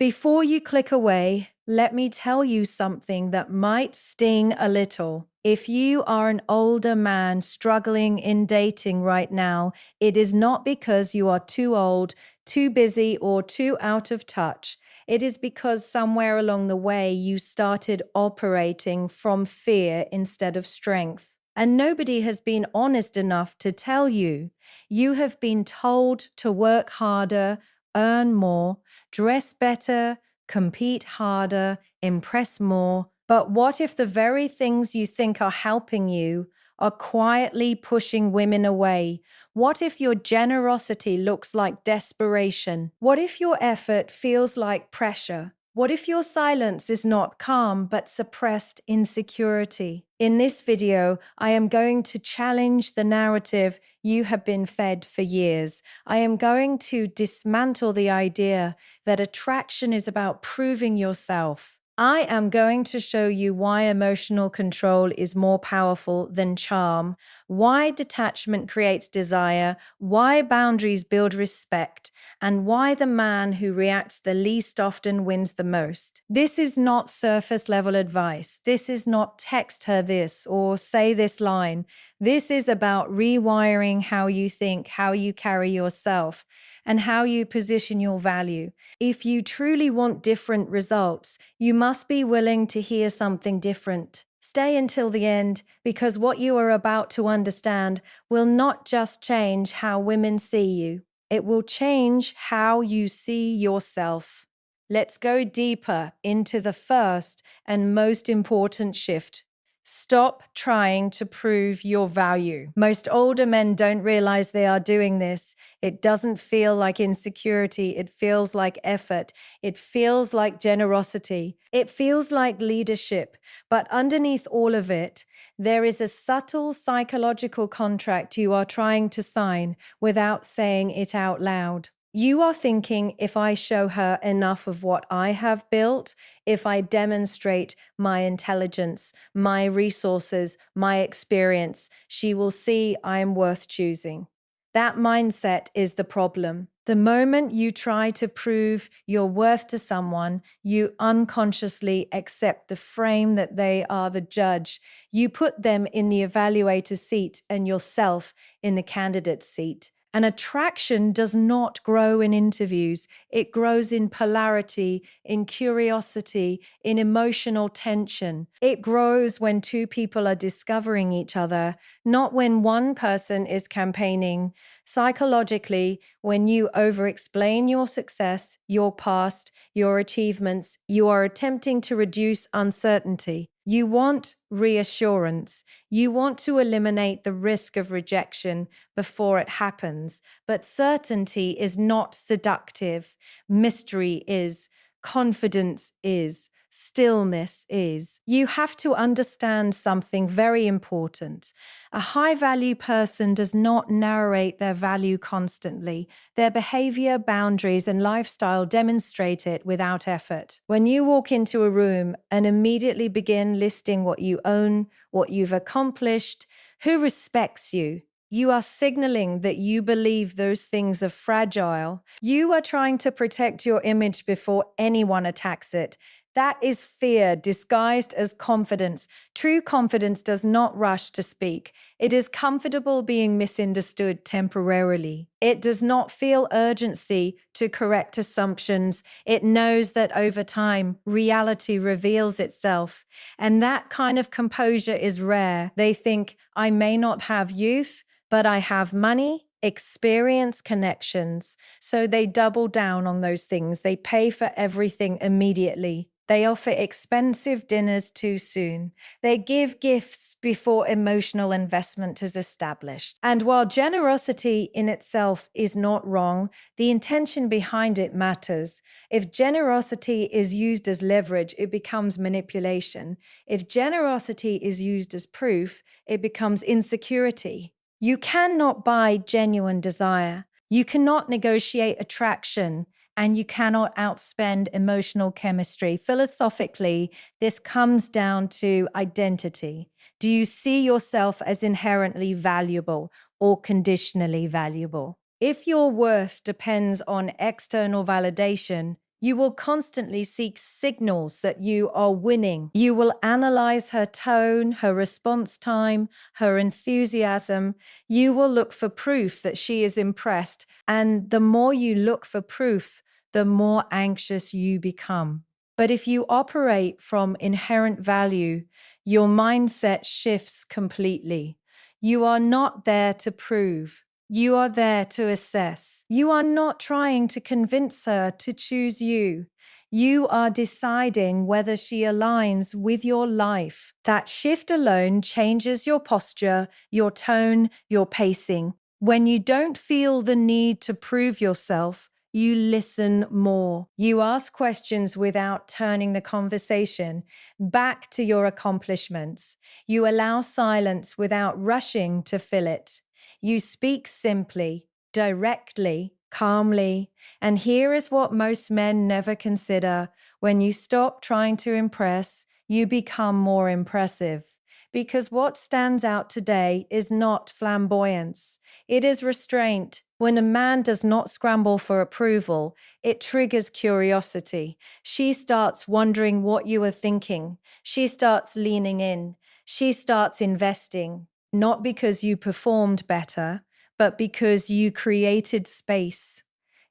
Before you click away, let me tell you something that might sting a little. If you are an older man struggling in dating right now, it is not because you are too old, too busy, or too out of touch. It is because somewhere along the way you started operating from fear instead of strength. And nobody has been honest enough to tell you. You have been told to work harder, earn more, dress better, compete harder, impress more. But what if the very things you think are helping you are quietly pushing women away? What if your generosity looks like desperation? What if your effort feels like pressure? What if your silence is not calm but suppressed insecurity? In this video, I am going to challenge the narrative you have been fed for years. I am going to dismantle the idea that attraction is about proving yourself. I am going to show you why emotional control is more powerful than charm, why detachment creates desire, why boundaries build respect, and why the man who reacts the least often wins the most. This is not surface level advice. This is not text her this or say this line. This is about rewiring how you think, how you carry yourself, and how you position your value. If you truly want different results, you must be willing to hear something different. Stay until the end, because what you are about to understand will not just change how women see you, it will change how you see yourself. Let's go deeper into the first and most important shift. Stop trying to prove your value. Most older men don't realize they are doing this. It doesn't feel like insecurity. It feels like effort. It feels like generosity. It feels like leadership. But underneath all of it, there is a subtle psychological contract you are trying to sign without saying it out loud. You are thinking, if I show her enough of what I have built, if I demonstrate my intelligence, my resources, my experience, she will see I am worth choosing. That mindset is the problem. The moment you try to prove your worth to someone, you unconsciously accept the frame that they are the judge. You put them in the evaluator's seat and yourself in the candidate's seat. An attraction does not grow in interviews. It grows in polarity, in curiosity, in emotional tension. It grows when two people are discovering each other, not when one person is campaigning. Psychologically, when you over-explain your success, your past, your achievements, you are attempting to reduce uncertainty. You want reassurance. You want to eliminate the risk of rejection before it happens. But certainty is not seductive. Mystery is. Confidence is. Stillness is. You have to understand something very important. A high-value person does not narrate their value constantly. Their behavior, boundaries, and lifestyle demonstrate it without effort. When you walk into a room and immediately begin listing what you own, what you've accomplished, who respects you, you are signaling that you believe those things are fragile. You are trying to protect your image before anyone attacks it. That is fear disguised as confidence. True confidence does not rush to speak. It is comfortable being misunderstood temporarily. It does not feel urgency to correct assumptions. It knows that over time, reality reveals itself. And that kind of composure is rare. They think, I may not have youth, but I have money, experience, connections. So they double down on those things. They pay for everything immediately. They offer expensive dinners too soon. They give gifts before emotional investment is established. And while generosity in itself is not wrong, the intention behind it matters. If generosity is used as leverage, it becomes manipulation. If generosity is used as proof, it becomes insecurity. You cannot buy genuine desire. You cannot negotiate attraction, and you cannot outspend emotional chemistry. Philosophically, this comes down to identity. Do you see yourself as inherently valuable or conditionally valuable? If your worth depends on external validation, You will constantly seek signals that you are winning. You will analyze her tone, her response time, her enthusiasm. You will look for proof that she is impressed. And the more you look for proof, the more anxious you become. But if you operate from inherent value, your mindset shifts completely. You are not there to prove. You are there to assess. You are not trying to convince her to choose you. You are deciding whether she aligns with your life. That shift alone changes your posture, your tone, your pacing. When you don't feel the need to prove yourself, you listen more. You ask questions without turning the conversation back to your accomplishments. You allow silence without rushing to fill it. You speak simply, directly, calmly. And here is what most men never consider. When you stop trying to impress, you become more impressive. Because what stands out today is not flamboyance, it is restraint. When a man does not scramble for approval, it triggers curiosity. She starts wondering what you are thinking. She starts leaning in. She starts investing, not because you performed better, but because you created space.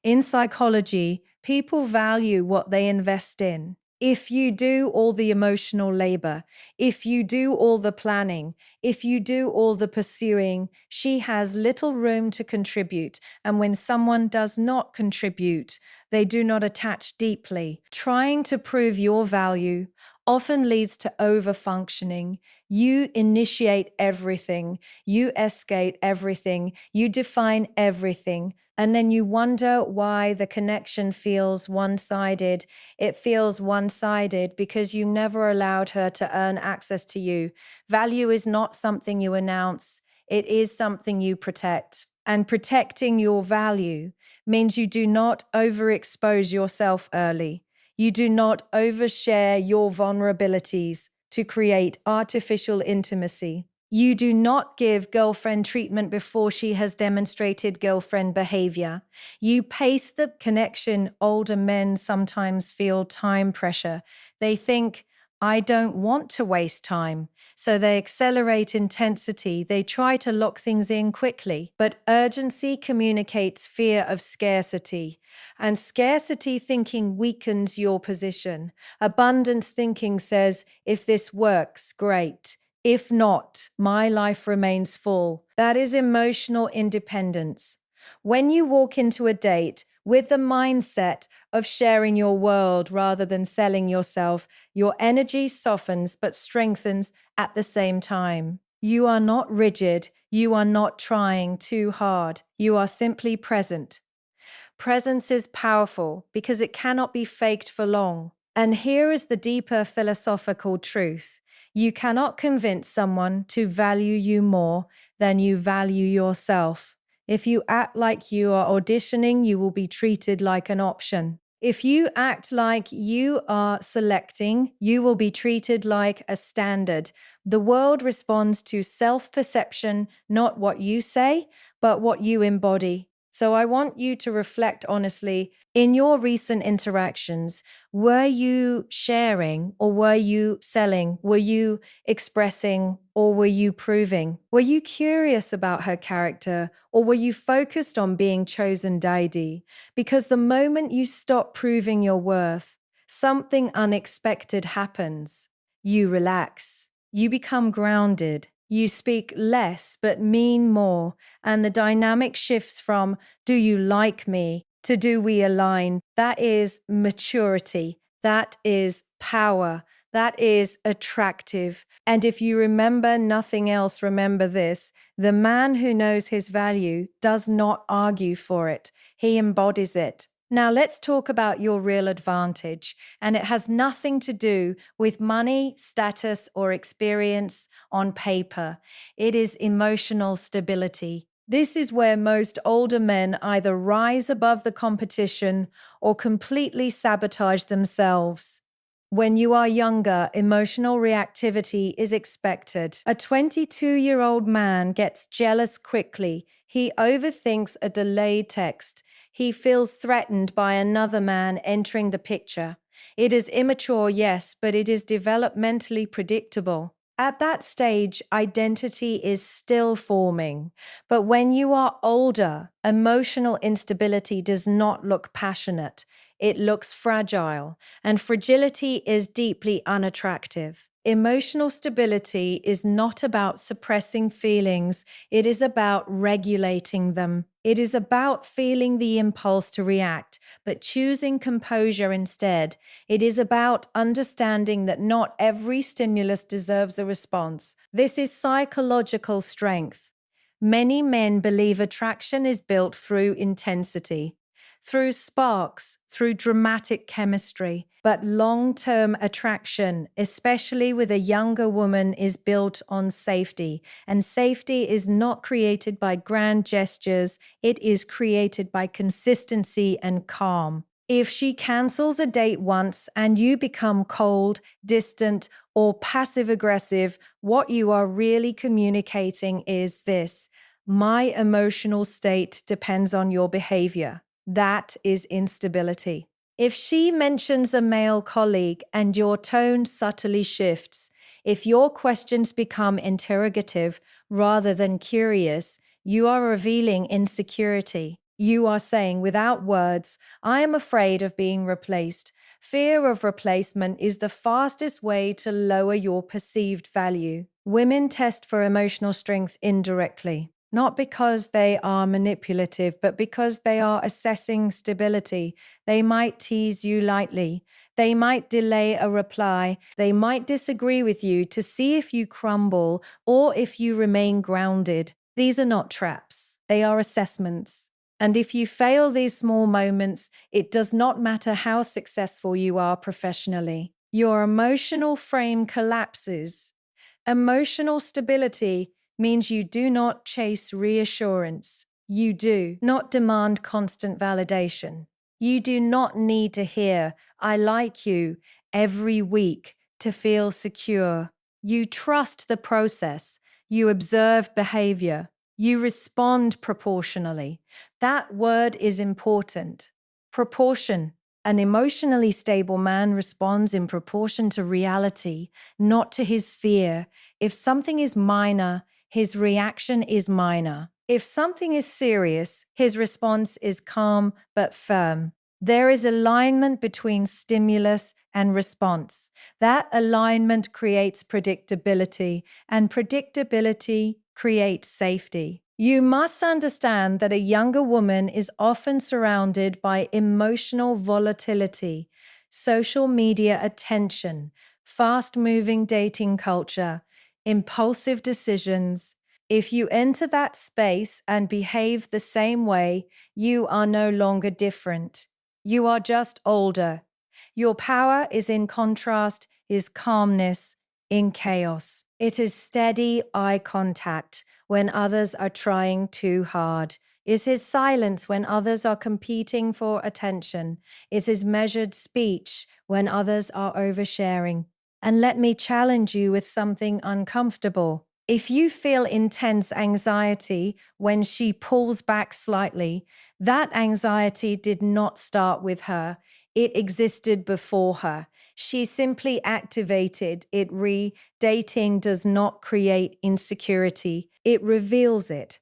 In psychology, people value what they invest in. If you do all the emotional labor, if you do all the planning, if you do all the pursuing, she has little room to contribute. And when someone does not contribute, they do not attach deeply. Trying to prove your value often leads to overfunctioning. You initiate everything, you escalate everything, you define everything. And then you wonder why the connection feels one-sided. It feels one-sided because you never allowed her to earn access to you. Value is not something you announce. It is something you protect. And protecting your value means you do not overexpose yourself early. You do not overshare your vulnerabilities to create artificial intimacy. You do not give girlfriend treatment before she has demonstrated girlfriend behavior. You pace the connection. Older men sometimes feel time pressure. They think, I don't want to waste time. So they accelerate intensity. They try to lock things in quickly. But urgency communicates fear of scarcity. And scarcity thinking weakens your position. Abundance thinking says, if this works, great. If not, my life remains full. That is emotional independence. When you walk into a date with the mindset of sharing your world rather than selling yourself, your energy softens but strengthens at the same time. You are not rigid. You are not trying too hard. You are simply present. Presence is powerful because it cannot be faked for long. And here is the deeper philosophical truth. You cannot convince someone to value you more than you value yourself. If you act like you are auditioning, you will be treated like an option. If you act like you are selecting, you will be treated like a standard. The world responds to self-perception, not what you say, but what you embody. So I want you to reflect honestly. In your recent interactions, were you sharing or were you selling? Were you expressing or were you proving? Were you curious about her character or were you focused on being chosen deity? Because the moment you stop proving your worth, something unexpected happens. You relax. You become grounded. You speak less but mean more. And the dynamic shifts from, do you like me, to do we align? That is maturity. That is power. That is attractive. And if you remember nothing else, remember this. The man who knows his value does not argue for it. He embodies it. Now let's talk about your real advantage. And it has nothing to do with money, status, or experience on paper. It is emotional stability. This is where most older men either rise above the competition or completely sabotage themselves. When you are younger, emotional reactivity is expected. A 22-year-old man gets jealous quickly. He overthinks a delayed text. He feels threatened by another man entering the picture. It is immature, yes, but it is developmentally predictable. At that stage, identity is still forming. But when you are older, emotional instability does not look passionate. It looks fragile, and fragility is deeply unattractive. Emotional stability is not about suppressing feelings, it is about regulating them. It is about feeling the impulse to react, but choosing composure instead. It is about understanding that not every stimulus deserves a response. This is psychological strength. Many men believe attraction is built through intensity, through sparks, through dramatic chemistry. But long-term attraction, especially with a younger woman, is built on safety. And safety is not created by grand gestures, it is created by consistency and calm. If she cancels a date once and you become cold, distant, or passive aggressive, what you are really communicating is this: my emotional state depends on your behavior. That is instability. If she mentions a male colleague and your tone subtly shifts, if your questions become interrogative rather than curious, you are revealing insecurity. You are saying without words, I am afraid of being replaced. Fear of replacement is the fastest way to lower your perceived value. Women test for emotional strength indirectly, not because they are manipulative, but because they are assessing stability. They might tease you lightly. They might delay a reply. They might disagree with you to see if you crumble or if you remain grounded. These are not traps. They are assessments. And if you fail these small moments, it does not matter how successful you are professionally. Your emotional frame collapses. Emotional stability means you do not chase reassurance. You do not demand constant validation. You do not need to hear, I like you, every week to feel secure. You trust the process. You observe behavior. You respond proportionally. That word is important. Proportion. An emotionally stable man responds in proportion to reality, not to his fear. If something is minor, his reaction is minor. If something is serious, his response is calm but firm. There is alignment between stimulus and response. That alignment creates predictability, and predictability creates safety. You must understand that a younger woman is often surrounded by emotional volatility, social media attention, fast-moving dating culture, impulsive decisions. If you enter that space and behave the same way, you are no longer different. You are just older. Your power is in contrast, is calmness in chaos. It is steady eye contact when others are trying too hard. It is silence when others are competing for attention. It is measured speech when others are oversharing. And let me challenge you with something uncomfortable. If you feel intense anxiety when she pulls back slightly, that anxiety did not start with her. It existed before her. She simply activated it. Dating does not create insecurity, it reveals it.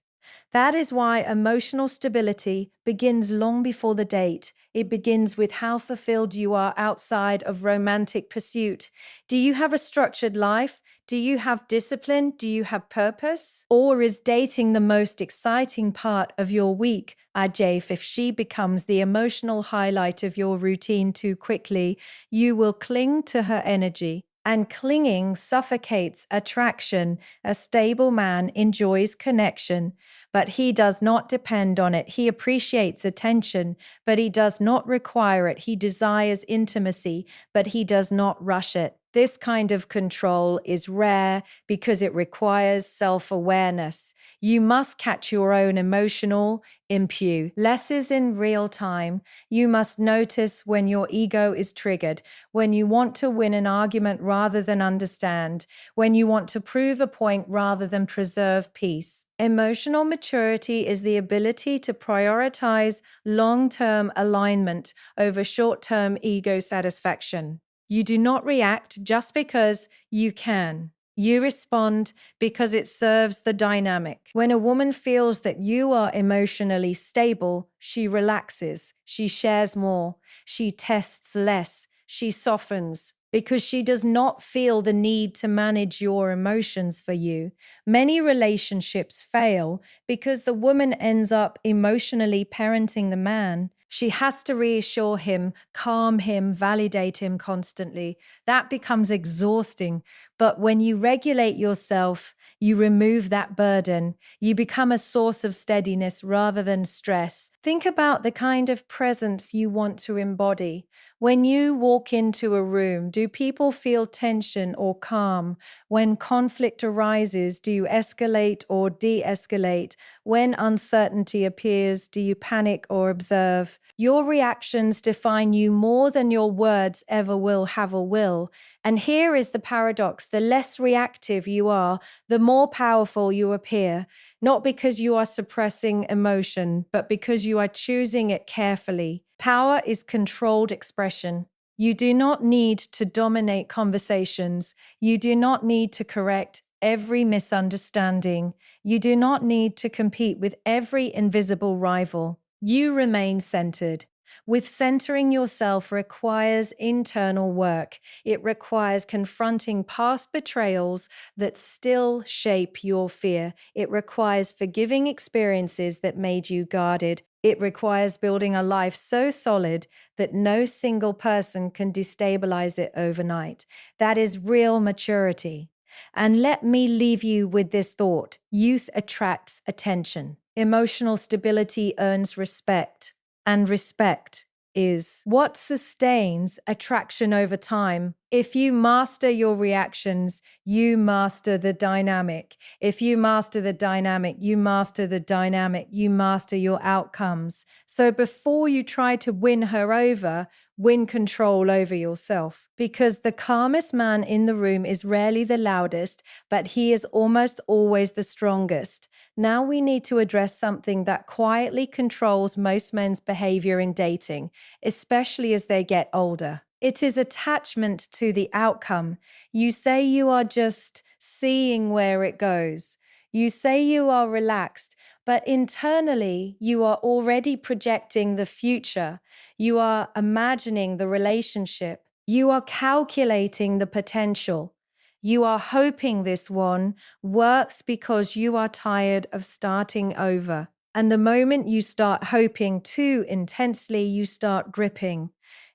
That is why emotional stability begins long before the date. It begins with how fulfilled you are outside of romantic pursuit. Do you have a structured life? Do you have discipline? Do you have purpose? Or is dating the most exciting part of your week? Ajay, if she becomes the emotional highlight of your routine too quickly, you will cling to her energy. And clinging suffocates attraction. A stable man enjoys connection, but he does not depend on it. He appreciates attention, but he does not require it. He desires intimacy, but he does not rush it. This kind of control is rare because it requires self-awareness. You must catch your own emotional impulse. Less is in real time. You must notice when your ego is triggered, when you want to win an argument rather than understand, when you want to prove a point rather than preserve peace. Emotional maturity is the ability to prioritize long-term alignment over short-term ego satisfaction. You do not react just because you can. You respond because it serves the dynamic. When a woman feels that you are emotionally stable, she relaxes, she shares more, she tests less, she softens because she does not feel the need to manage your emotions for you. Many relationships fail because the woman ends up emotionally parenting the man. She has to reassure him, calm him, validate him constantly. That becomes exhausting. But when you regulate yourself, you remove that burden. You become a source of steadiness rather than stress. Think about the kind of presence you want to embody. When you walk into a room, do people feel tension or calm? When conflict arises, do you escalate or de escalate? When uncertainty appears, do you panic or observe? Your reactions define you more than your words ever will have or will. And here is the paradox: the less reactive you are, the more powerful you appear, not because you are suppressing emotion, but because you are choosing it carefully. Power is controlled expression. You do not need to dominate conversations. You do not need to correct every misunderstanding. You do not need to compete with every invisible rival. You remain centered. With centering yourself requires internal work. It requires confronting past betrayals that still shape your fear. It requires forgiving experiences that made you guarded. It requires building a life so solid that no single person can destabilize it overnight. That is real maturity. And let me leave you with this thought: youth attracts attention. Emotional stability earns respect, and respect is what sustains attraction over time. If you master your reactions, you master the dynamic. If you master the dynamic, you master the dynamic, you master your outcomes. So before you try to win her over, win control over yourself. Because the calmest man in the room is rarely the loudest, but he is almost always the strongest. Now we need to address something that quietly controls most men's behavior in dating, especially as they get older. It is attachment to the outcome. You say you are just seeing where it goes. You say you are relaxed, but internally you are already projecting the future. You are imagining the relationship. You are calculating the potential. You are hoping this one works because you are tired of starting over. And the moment you start hoping too intensely, you start gripping.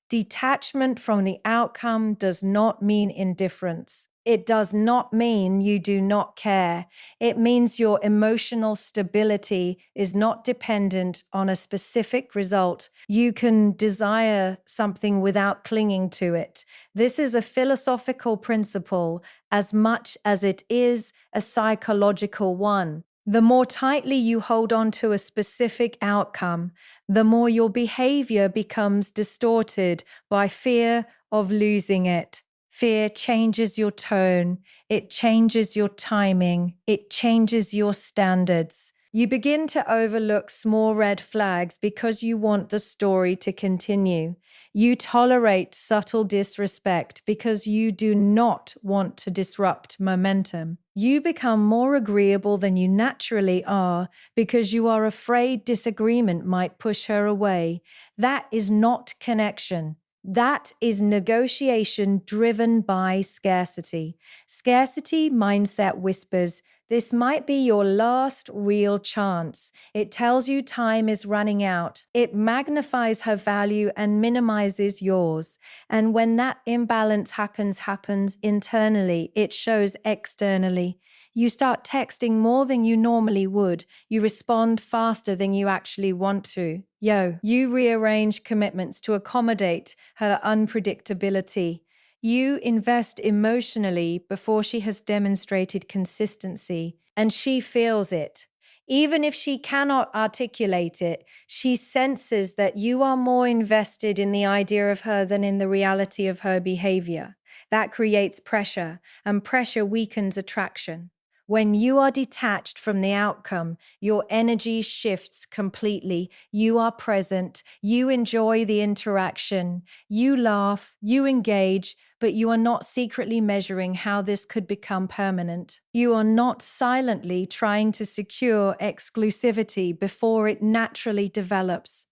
Detachment from the outcome does not mean indifference. It does not mean you do not care. It means your emotional stability is not dependent on a specific result. You can desire something without clinging to it. This is a philosophical principle as much as it is a psychological one. The more tightly you hold on to a specific outcome, the more your behavior becomes distorted by fear of losing it. Fear changes your tone, it changes your timing, it changes your standards. You begin to overlook small red flags because you want the story to continue. You tolerate subtle disrespect because you do not want to disrupt momentum. You become more agreeable than you naturally are because you are afraid disagreement might push her away. That is not connection. That is negotiation driven by scarcity. Scarcity mindset whispers, this might be your last real chance. It tells you time is running out. It magnifies her value and minimizes yours. And when that imbalance happens internally, it shows externally. You start texting more than you normally would. You respond faster than you actually want to. You rearrange commitments to accommodate her unpredictability. You invest emotionally before she has demonstrated consistency, and she feels it. Even if she cannot articulate it, she senses that you are more invested in the idea of her than in the reality of her behavior. That creates pressure, and pressure weakens attraction. When you are detached from the outcome, your energy shifts completely. You are present, you enjoy the interaction, you laugh, you engage, but you are not secretly measuring how this could become permanent. You are not silently trying to secure exclusivity before it naturally develops.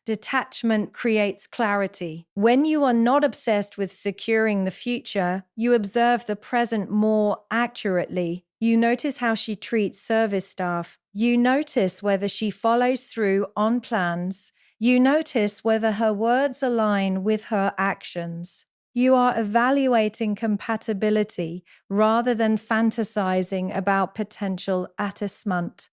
Detachment creates clarity. When you are not obsessed with securing the future, you observe the present more accurately. You notice how she treats service staff. You notice whether she follows through on plans. You notice whether her words align with her actions. You are evaluating compatibility rather than fantasizing about potential attachment.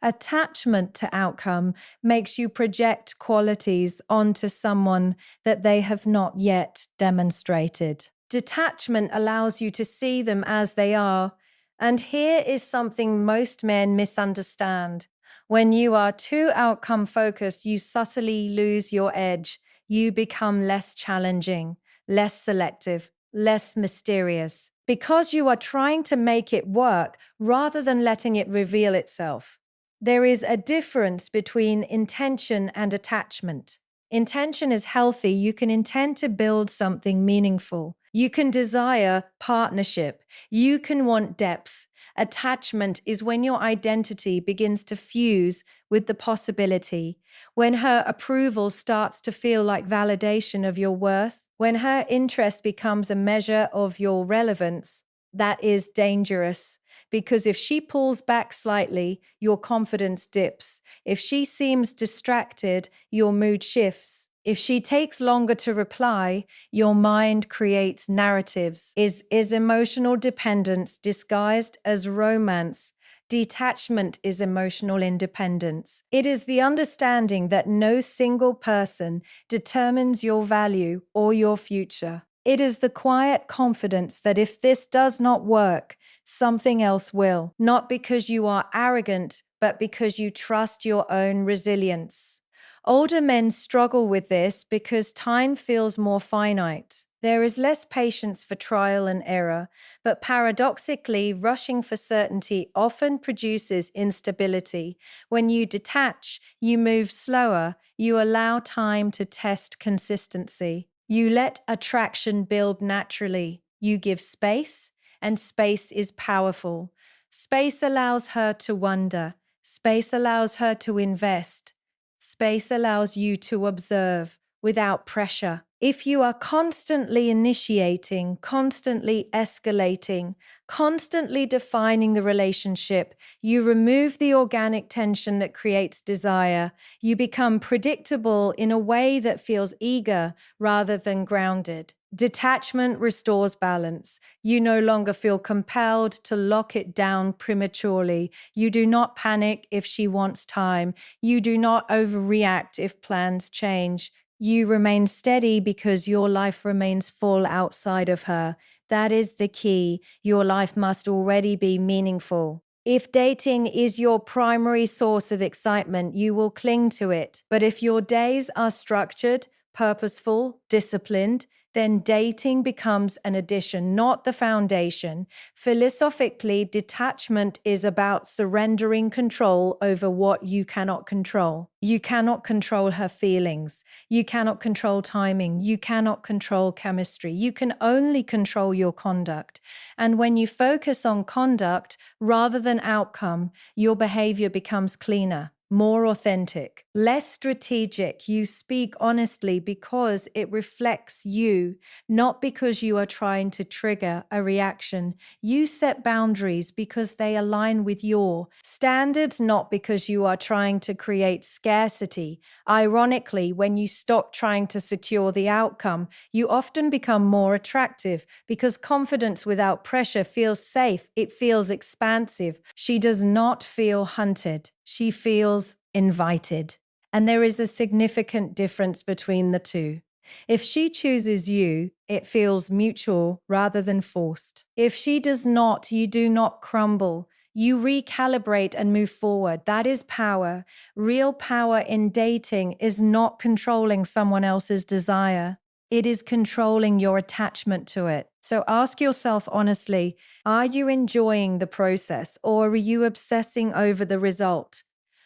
Attachment to outcome makes you project qualities onto someone that they have not yet demonstrated. Detachment allows you to see them as they are. And here is something most men misunderstand. When you are too outcome focused, you subtly lose your edge. You become less challenging, less selective, less mysterious, because you are trying to make it work rather than letting it reveal itself. There is a difference between intention and attachment. Intention is healthy. You can intend to build something meaningful. You can desire partnership. You can want depth. Attachment is when your identity begins to fuse with the possibility, when her approval starts to feel like validation of your worth, when her interest becomes a measure of your relevance. That is dangerous. Because if she pulls back slightly, your confidence dips. If she seems distracted, your mood shifts. If she takes longer to reply, your mind creates narratives. Is emotional dependence disguised as romance? Detachment is emotional independence. It is the understanding that no single person determines your value or your future. It is the quiet confidence that if this does not work, something else will. Not because you are arrogant, but because you trust your own resilience. Older men struggle with this because time feels more finite. There is less patience for trial and error, but paradoxically, rushing for certainty often produces instability. When you detach, you move slower, you allow time to test consistency. You let attraction build naturally. You give space, and space is powerful. Space allows her to wonder. Space allows her to invest. Space allows you to observe without pressure. If you are constantly initiating, constantly escalating, constantly defining the relationship, you remove the organic tension that creates desire. You become predictable in a way that feels eager rather than grounded. Detachment restores balance. You no longer feel compelled to lock it down prematurely. You do not panic if she wants time. You do not overreact if plans change. You remain steady because your life remains full outside of her. That is the key. Your life must already be meaningful. If dating is your primary source of excitement, you will cling to it. But if your days are structured, purposeful, disciplined, then dating becomes an addition, not the foundation. Philosophically, detachment is about surrendering control over what you cannot control. You cannot control her feelings. You cannot control timing. You cannot control chemistry. You can only control your conduct. And when you focus on conduct rather than outcome, your behavior becomes cleaner, more authentic, less strategic. You speak honestly because it reflects you, not because you are trying to trigger a reaction. You set boundaries because they align with your standards, not because you are trying to create scarcity. Ironically, when you stop trying to secure the outcome, you often become more attractive because confidence without pressure feels safe. It feels expansive. She does not feel hunted. She feels invited. And there is a significant difference between the two. If she chooses you, it feels mutual rather than forced. If she does not, you do not crumble. You recalibrate and move forward. That is power. Real power in dating is not controlling someone else's desire. It is controlling your attachment to it. So ask yourself honestly, are you enjoying the process or are you obsessing over the result?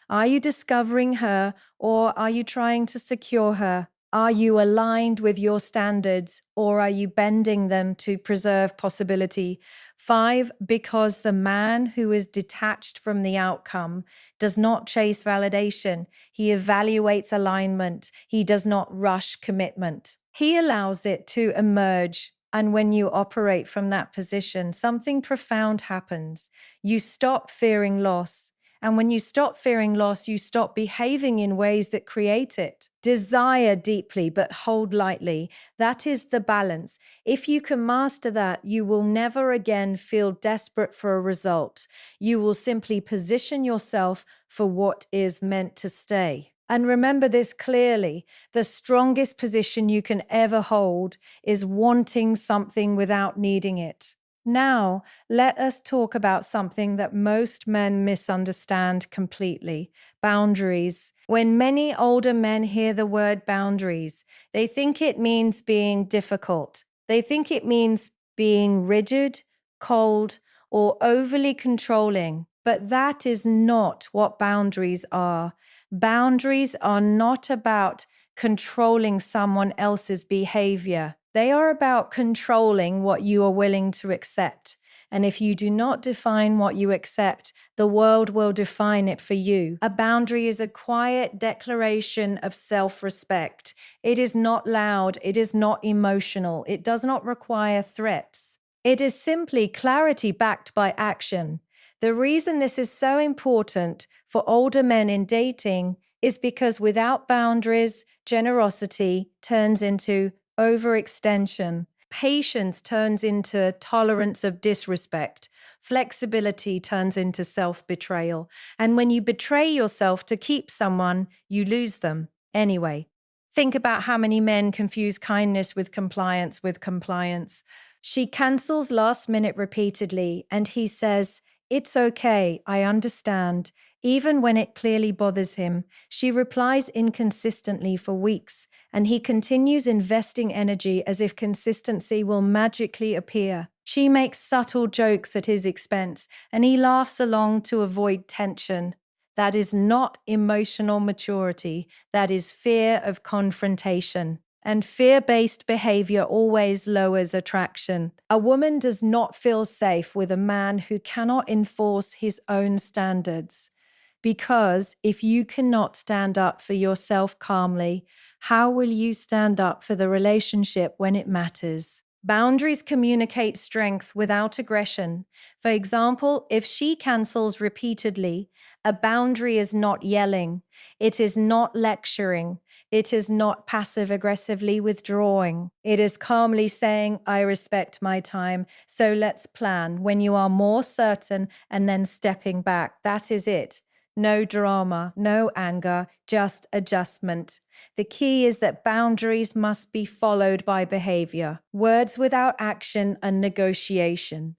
Are you discovering her or are you trying to secure her? Are you aligned with your standards or are you bending them to preserve possibility? 5, because the man who is detached from the outcome does not chase validation. He evaluates alignment. He does not rush commitment. He allows it to emerge. And when you operate from that position, something profound happens. You stop fearing loss. And when you stop fearing loss, you stop behaving in ways that create it. Desire deeply, but hold lightly. That is the balance. If you can master that, you will never again feel desperate for a result. You will simply position yourself for what is meant to stay. And remember this clearly, the strongest position you can ever hold is wanting something without needing it. Now, let us talk about something that most men misunderstand completely: boundaries. When many older men hear the word boundaries, they think it means being difficult. They think it means being rigid, cold, or overly controlling. But that is not what boundaries are. Boundaries are not about controlling someone else's behavior. They are about controlling what you are willing to accept. And if you do not define what you accept, the world will define it for you. A boundary is a quiet declaration of self-respect. It is not loud. It is not emotional. It does not require threats. It is simply clarity backed by action. The reason this is so important for older men in dating is because without boundaries, generosity turns into overextension. Patience turns into tolerance of disrespect. Flexibility turns into self-betrayal. And when you betray yourself to keep someone, you lose them. Anyway, think about how many men confuse kindness with compliance. She cancels last minute repeatedly, and he says, "It's okay, I understand." Even when it clearly bothers him, she replies inconsistently for weeks, and he continues investing energy as if consistency will magically appear. She makes subtle jokes at his expense, and he laughs along to avoid tension. That is not emotional maturity, that is fear of confrontation. And fear-based behavior always lowers attraction. A woman does not feel safe with a man who cannot enforce his own standards. Because if you cannot stand up for yourself calmly, how will you stand up for the relationship when it matters? Boundaries communicate strength without aggression. For example, if she cancels repeatedly, a boundary is not yelling, it is not lecturing, it is not passive-aggressively withdrawing. It is calmly saying, "I respect my time, so let's plan," when you are more certain, and then stepping back. That is it. No drama, no anger, just adjustment. The key is that boundaries must be followed by behavior. Words without action are negotiation.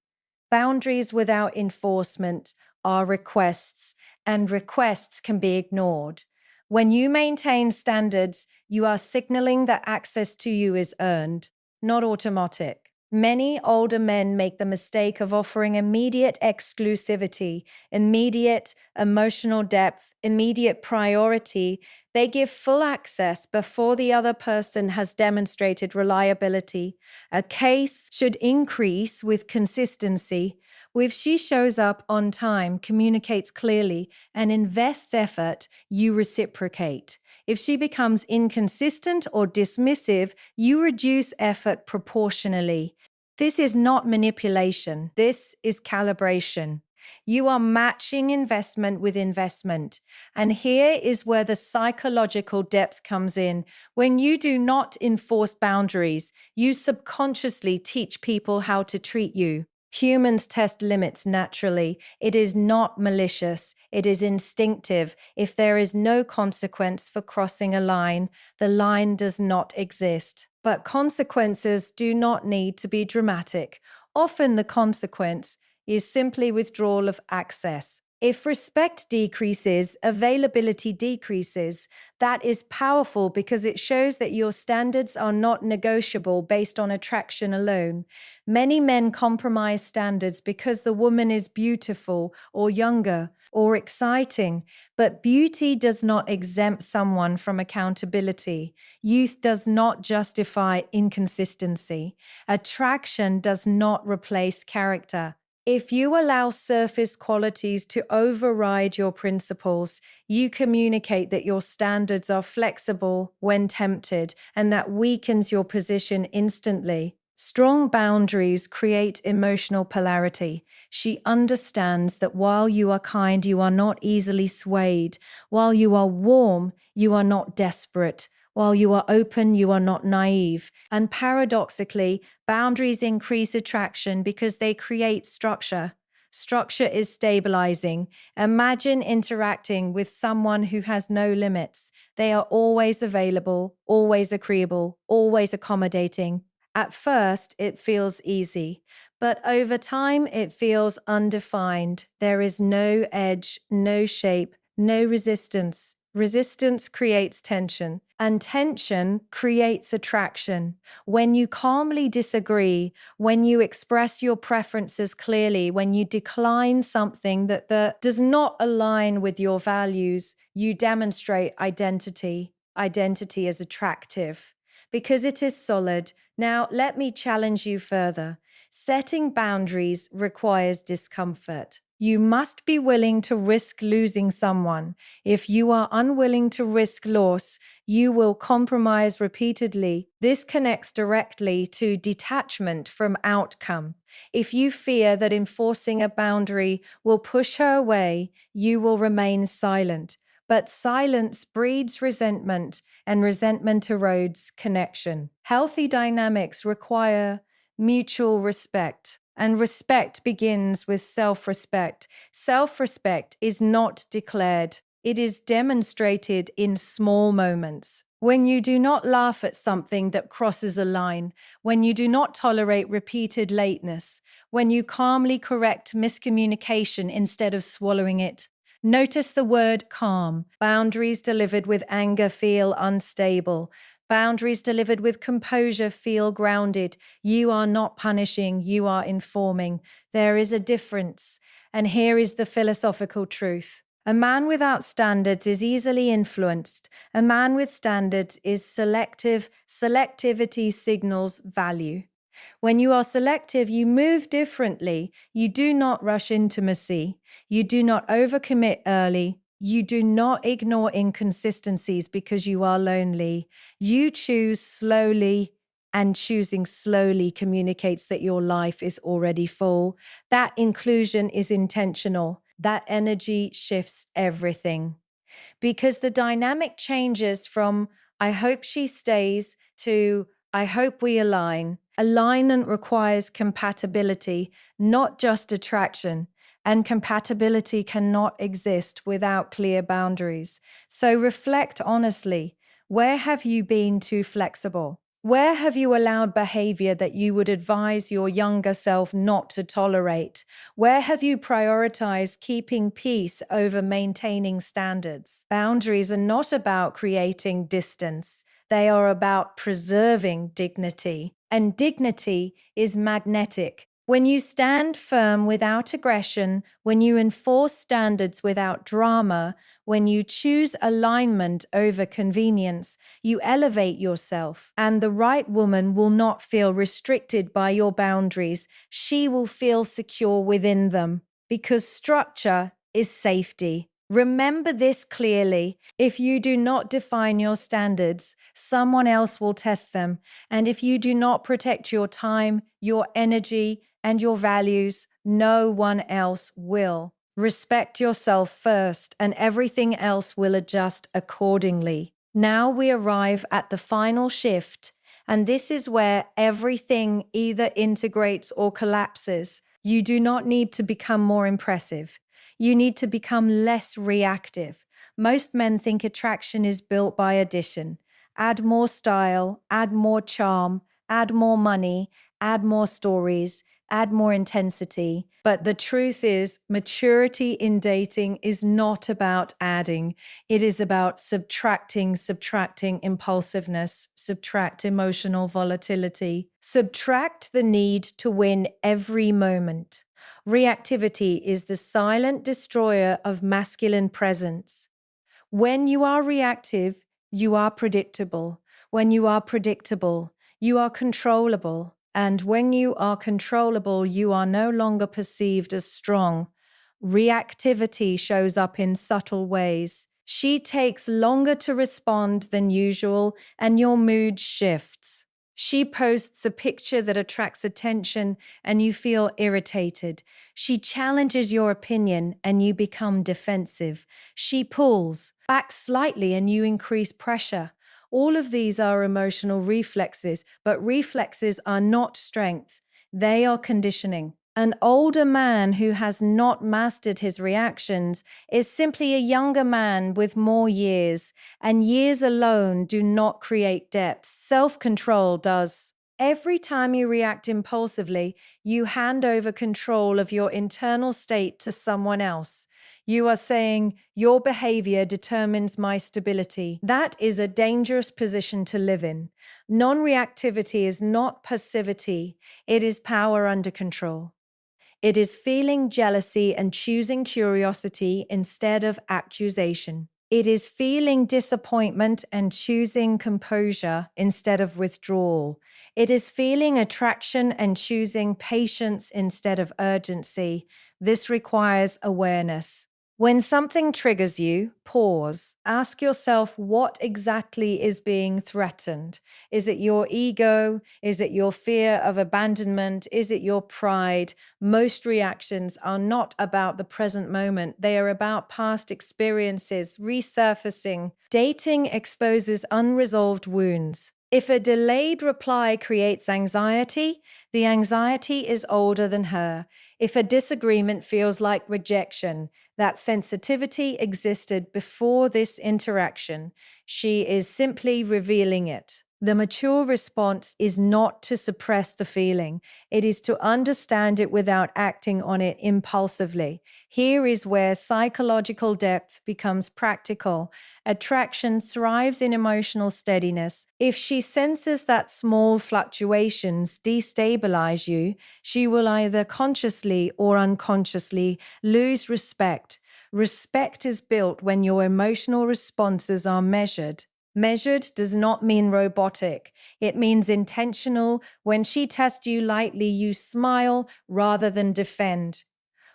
Boundaries without enforcement are requests, and requests can be ignored. When you maintain standards, you are signaling that access to you is earned, not automatic. Many older men make the mistake of offering immediate exclusivity, immediate emotional depth, immediate priority. They give full access before the other person has demonstrated reliability. A case should increase with consistency. If she shows up on time, communicates clearly, and invests effort, you reciprocate. If she becomes inconsistent or dismissive, you reduce effort proportionally. This is not manipulation. This is calibration. You are matching investment with investment. And here is where the psychological depth comes in. When you do not enforce boundaries, you subconsciously teach people how to treat you. Humans test limits naturally. It is not malicious. It is instinctive. If there is no consequence for crossing a line, the line does not exist. But consequences do not need to be dramatic. Often the consequence is simply withdrawal of access. If respect decreases, availability decreases. That is powerful because it shows that your standards are not negotiable based on attraction alone. Many men compromise standards because the woman is beautiful or younger or exciting, but beauty does not exempt someone from accountability. Youth does not justify inconsistency. Attraction does not replace character. If you allow surface qualities to override your principles, you communicate that your standards are flexible when tempted, and that weakens your position instantly. Strong boundaries create emotional polarity. She understands that while you are kind, you are not easily swayed. While you are warm, you are not desperate. While you are open, you are not naive. And paradoxically, boundaries increase attraction because they create structure. Structure is stabilizing. Imagine interacting with someone who has no limits. They are always available, always agreeable, always accommodating. At first, it feels easy, but over time, it feels undefined. There is no edge, no shape, no resistance. Resistance creates tension, and tension creates attraction. When you calmly disagree, when you express your preferences clearly, when you decline something that does not align with your values, you demonstrate identity. Identity is attractive because it is solid. Now, let me challenge you further. Setting boundaries requires discomfort. You must be willing to risk losing someone. If you are unwilling to risk loss, you will compromise repeatedly. This connects directly to detachment from outcome. If you fear that enforcing a boundary will push her away, you will remain silent. But silence breeds resentment, and resentment erodes connection. Healthy dynamics require mutual respect. And respect begins with self respect. Self respect is not declared, it is demonstrated in small moments. When you do not laugh at something that crosses a line, when you do not tolerate repeated lateness, when you calmly correct miscommunication instead of swallowing it. Notice the word calm. Boundaries delivered with anger feel unstable. Boundaries delivered with composure feel grounded. You are not punishing, you are informing. There is a difference. And here is the philosophical truth. A man without standards is easily influenced. A man with standards is selective. Selectivity signals value. When you are selective, you move differently. You do not rush intimacy. You do not overcommit early. You do not ignore inconsistencies because you are lonely. You choose slowly, and choosing slowly communicates that your life is already full. That inclusion is intentional. That energy shifts everything because the dynamic changes from I hope she stays to I hope we align. Alignment requires compatibility, not just attraction. And compatibility cannot exist without clear boundaries. So reflect honestly. Where have you been too flexible? Where have you allowed behavior that you would advise your younger self not to tolerate? Where have you prioritized keeping peace over maintaining standards? Boundaries are not about creating distance. They are about preserving dignity. And dignity is magnetic. When you stand firm without aggression, when you enforce standards without drama, when you choose alignment over convenience, you elevate yourself. And the right woman will not feel restricted by your boundaries. She will feel secure within them because structure is safety. Remember this clearly. If you do not define your standards, someone else will test them. And if you do not protect your time, your energy, and your values, no one else will. Respect yourself first, and everything else will adjust accordingly. Now we arrive at the final shift, and this is where everything either integrates or collapses. You do not need to become more impressive. You need to become less reactive. Most men think attraction is built by addition. Add more style, add more charm, add more money, add more stories, add more intensity. But the truth is, maturity in dating is not about adding. It is about subtracting impulsiveness, subtract emotional volatility, subtract the need to win every moment. Reactivity is the silent destroyer of masculine presence. When you are reactive, you are predictable. When you are predictable, you are controllable. And when you are controllable, you are no longer perceived as strong. Reactivity shows up in subtle ways. She takes longer to respond than usual, and your mood shifts. She posts a picture that attracts attention, and you feel irritated. She challenges your opinion, and you become defensive. She pulls back slightly, and you increase pressure. All of these are emotional reflexes, but reflexes are not strength. They are conditioning. An older man who has not mastered his reactions is simply a younger man with more years, and years alone do not create depth. Self-control does. Every time you react impulsively, you hand over control of your internal state to someone else. You are saying, your behavior determines my stability. That is a dangerous position to live in. Non-reactivity is not passivity, it is power under control. It is feeling jealousy and choosing curiosity instead of accusation. It is feeling disappointment and choosing composure instead of withdrawal. It is feeling attraction and choosing patience instead of urgency. This requires awareness. When something triggers you, pause. Ask yourself what exactly is being threatened. Is it your ego? Is it your fear of abandonment? Is it your pride? Most reactions are not about the present moment. They are about past experiences resurfacing. Dating exposes unresolved wounds. If a delayed reply creates anxiety, the anxiety is older than her. If a disagreement feels like rejection, that sensitivity existed before this interaction. She is simply revealing it. The mature response is not to suppress the feeling, it is to understand it without acting on it impulsively. Here is where psychological depth becomes practical. Attraction thrives in emotional steadiness. If she senses that small fluctuations destabilize you, she will either consciously or unconsciously lose respect. Respect is built when your emotional responses are measured. Measured does not mean robotic. It means intentional. When she tests you lightly, you smile rather than defend.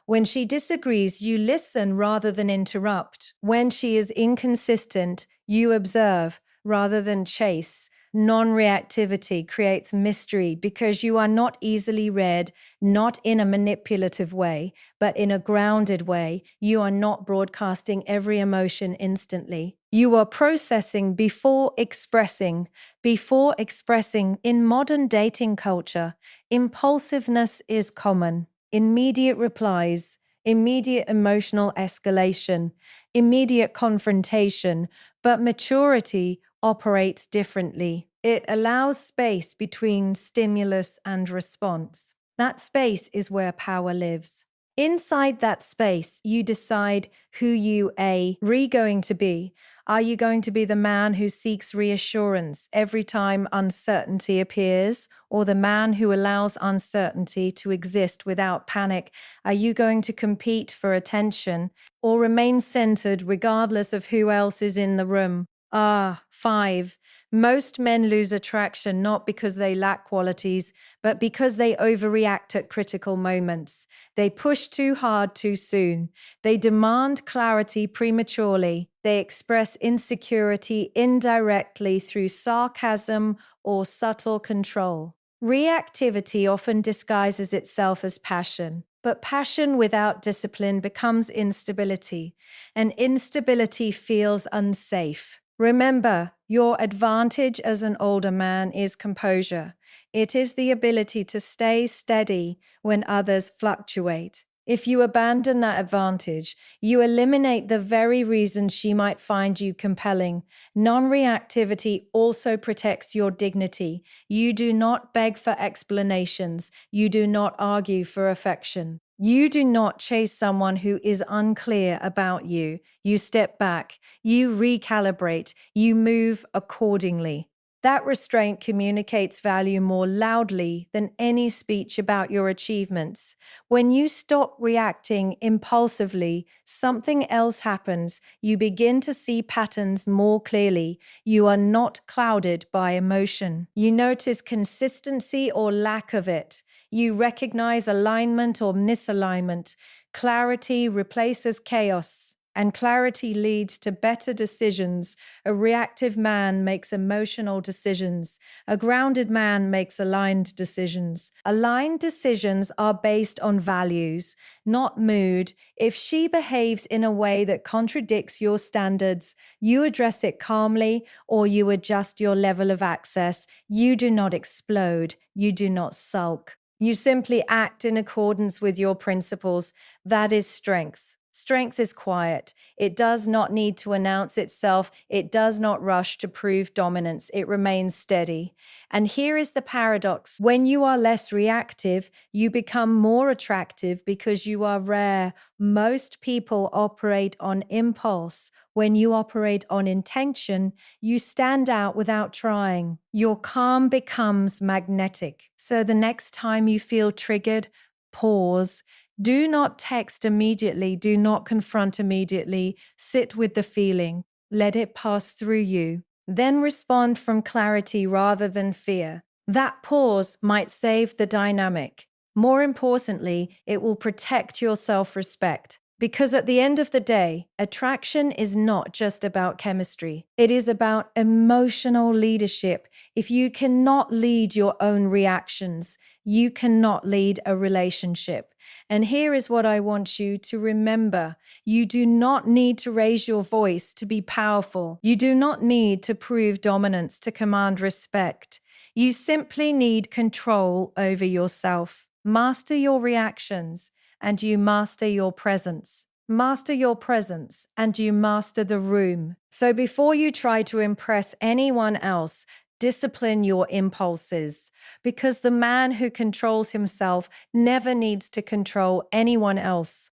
When she disagrees, you listen rather than interrupt. When she is inconsistent, you observe rather than chase. Non-reactivity creates mystery because you are not easily read, not in a manipulative way, but in a grounded way. You are not broadcasting every emotion instantly. You are processing before expressing. Before expressing. In modern dating culture, impulsiveness is common. Immediate replies, immediate emotional escalation, immediate confrontation, but maturity operates differently. It allows space between stimulus and response. That space is where power lives. Inside that space, you decide who you are going to be. Are you going to be the man who seeks reassurance every time uncertainty appears, or the man who allows uncertainty to exist without panic? Are you going to compete for attention or remain centered regardless of who else is in the room? 5. Most men lose attraction not because they lack qualities, but because they overreact at critical moments. They push too hard too soon. They demand clarity prematurely. They express insecurity indirectly through sarcasm or subtle control. Reactivity often disguises itself as passion, but passion without discipline becomes instability, and instability feels unsafe. Remember, your advantage as an older man is composure. It is the ability to stay steady when others fluctuate. If you abandon that advantage, you eliminate the very reason she might find you compelling. Non-reactivity also protects your dignity. You do not beg for explanations. You do not argue for affection. You do not chase someone who is unclear about you. You step back, you recalibrate, you move accordingly. That restraint communicates value more loudly than any speech about your achievements. When you stop reacting impulsively, something else happens. You begin to see patterns more clearly. You are not clouded by emotion. You notice consistency or lack of it. You recognize alignment or misalignment. Clarity replaces chaos, and clarity leads to better decisions. A reactive man makes emotional decisions. A grounded man makes aligned decisions. Aligned decisions are based on values, not mood. If she behaves in a way that contradicts your standards, you address it calmly or you adjust your level of access. You do not explode. You do not sulk. You simply act in accordance with your principles. That is strength. Strength is quiet. It does not need to announce itself. It does not rush to prove dominance. It remains steady. And here is the paradox. When you are less reactive, you become more attractive because you are rare. Most people operate on impulse. When you operate on intention, you stand out without trying. Your calm becomes magnetic. So the next time you feel triggered, pause. Do not text immediately. Do not confront immediately. Sit with the feeling. Let it pass through you. Then respond from clarity rather than fear. That pause might save the dynamic. More importantly, it will protect your self-respect. Because at the end of the day, attraction is not just about chemistry. It is about emotional leadership. If you cannot lead your own reactions, you cannot lead a relationship. And here is what I want you to remember. You do not need to raise your voice to be powerful. You do not need to prove dominance to command respect. You simply need control over yourself. Master your reactions, and you master your presence. Master your presence, and you master the room. So before you try to impress anyone else, discipline your impulses, because the man who controls himself never needs to control anyone else.